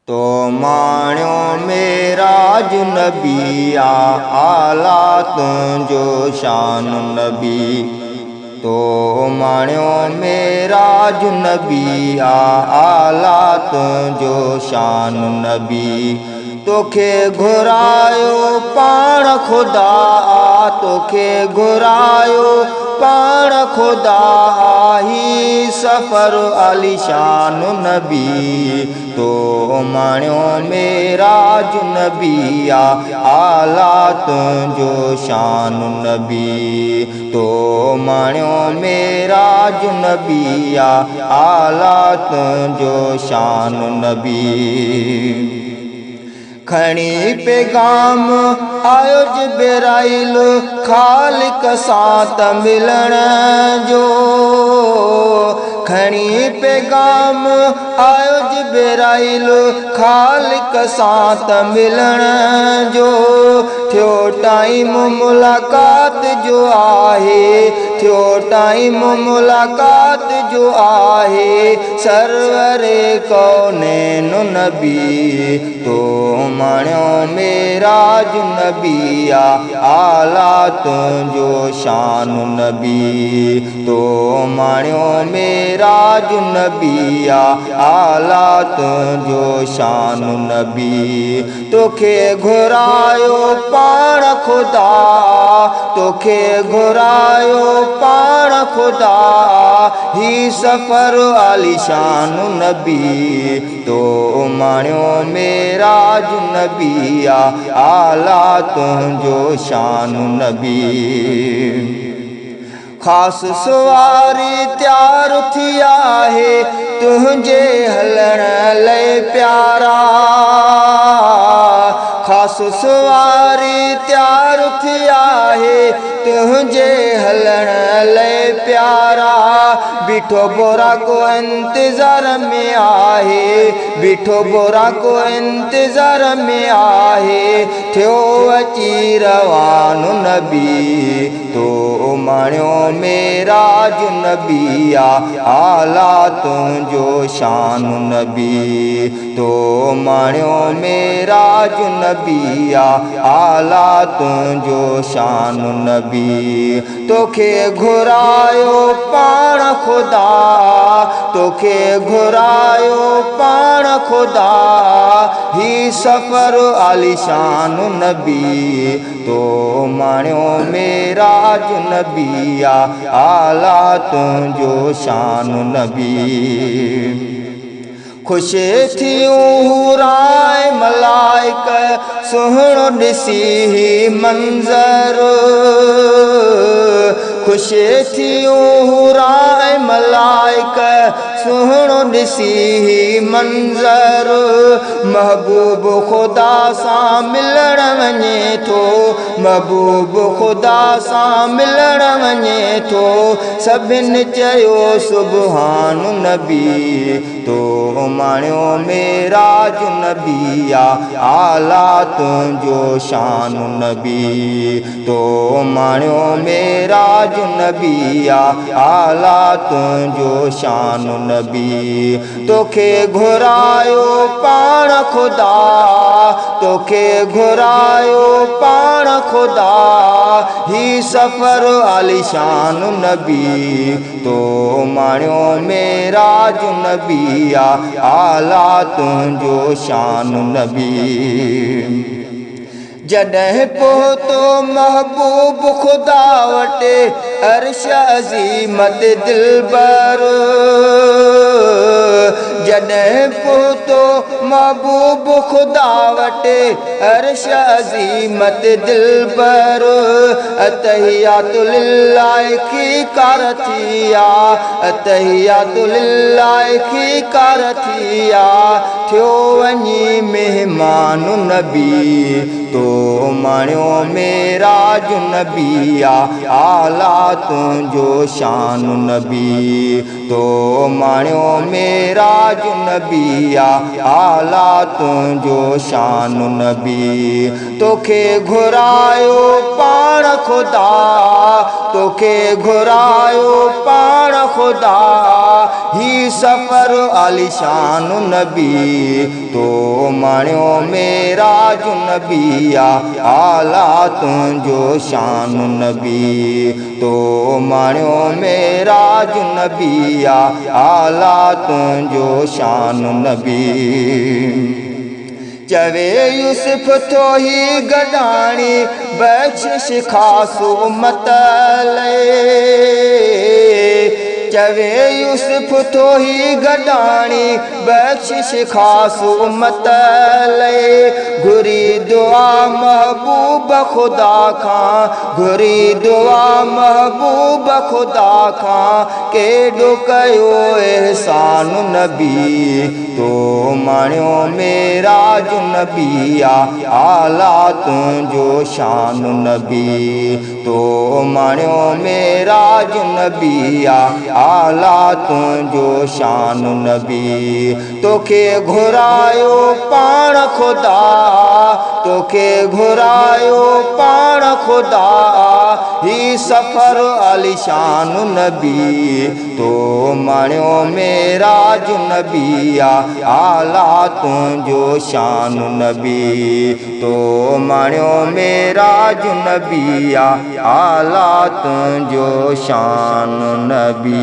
तो माण्यो मेराज नबी आला तुंहिंजो शान नबी। तो माण्यो मेराज नबी आला तुंहिंजो शान नबी। तोखे घुरायो पाण खुदा तोखे घुरायो पाण खुदा ही सफ़र आलीशान नबी। तो माण्यो मेराज नबी आला तुंहिंजो शान नबी। तो माण्यो मेराज नबी आला तुंहिंजो शान नबी। खणी पैगाम आयो जिब्राइल खालिक सां त मिलण जो। खणी पैगाम आयो जिब्राइल खालिक सां त मिलण जो। थियो टाइम मुलाकात जो आहे थियो टाइम मुलाकात जो आहे सरवरे कौनैन नबी। तो माण्यो मेराज नबी आला तुंहिंजो शान नबी। तो माण्यो मेराज नबी आला तुंहिंजो शान नबी। तोखे घुरायो पाण खुदा तोखे घुरायो पाण खुदा ही सफ़र आलीशान नबी। तो माण्यो मेराज नबी आला तुंहिंजो शान नबी। ख़ासि सवारी तयारु थी आहे तुंहिंजे हलण लाइ प्यारा। ख़ासि सवारी तयारु थी आहे तुंहिंजे हलण लाइ प्यारा। बीठो बोरा को इंतज़ार में आहे बीठो बोरा को इंतज़ार में आहे थियो अची रवान नबी। तो माण्यो मेराज नबी आला तुंहिंजो शान नबी। तो माण्यो मेराज नबी आला तुंहिंजो शान नबी। तोखे घुरायो पाण खुदा तोखे घुरायो पाण खुदा ही सफ़र आलीशान नबी। तो माण्यो मेराज नबी आला तुंहिंजो शान नबी। ख़ुशि थियूं हुराए मलाइक सुहिणो ॾिसी ही मंज़र। ख़ुशि थियूं हुराए मलाइक सुहिणो ॾिसी ही मंज़र। महबूब ख़ुदा सां मिलण वञे थो महबूब ख़ुदा सां मिलण वञे थो सभिनि चयो सुबहान नबी। तो माण्यो मेराज नबी आला तुंहिंजो शान नबी। तो माण्यो मेराज नबी आला तुंहिंजो शान नबी। तोखे घुरायो पाण खुदा तोखे घुरायो पाण खुदा ही सफ़र आलीशान नबी। तो माण्यो मेराज नबी आला तुंहिंजो शान नबी। जॾहिं पहुतो महबूब खुदा वटि अर्श अज़ीमत दिलबर। जॾहिं पहुतो महबूब खुदा वटि अर्श अज़ीमत दिलबर। अतहियातु लिल्लाहि ख़ीकार थिया अतहियातु लिल्लाहि ख़ीकार थिया थियो वञी मेहमान नबी। तो माण्यो मेराज नबी आला तुंहिंजो शान नबी। तो माण्यो मेराज नबी आला तुंहिंजो शान नबी। तोखे घुरायो पाण खुदा तोखे घुरायो पाण खुदा ही सफ़र आलीशान नबी। तो माण्यो मेरा जो नबिया आला तुंहिंजो शान नबी तो माण्यो मेरा जो नबिया आला तुंहिंजो शान नबी चवे यूसुफ तो ही गडाणी बख्शिश खासो उम्मत चवे यूसुफ तो ही गडाणी बख्शिश खासो उम्मत घुरी दुआ महबूब खुदा खां घुरी दुआ महबूब खुदा खां केॾो कयो एहसान नबी तो माण्यो मेरा जो नबिया आला तुंहिंजो शान नबी तो माण्यो मेरा जो नबिया आला तुंहिंजो शान नबी तोखे घुरायो पाण खुदा तोखे घुरायो पाण खुदा ही सफ़र आलिशान नबी तो माण्यो मेरा जो नबिया आला तुंहिंजो शान नबी तो माण्यो मेरा जो नबिया आला तुंहिंजो शान नबी।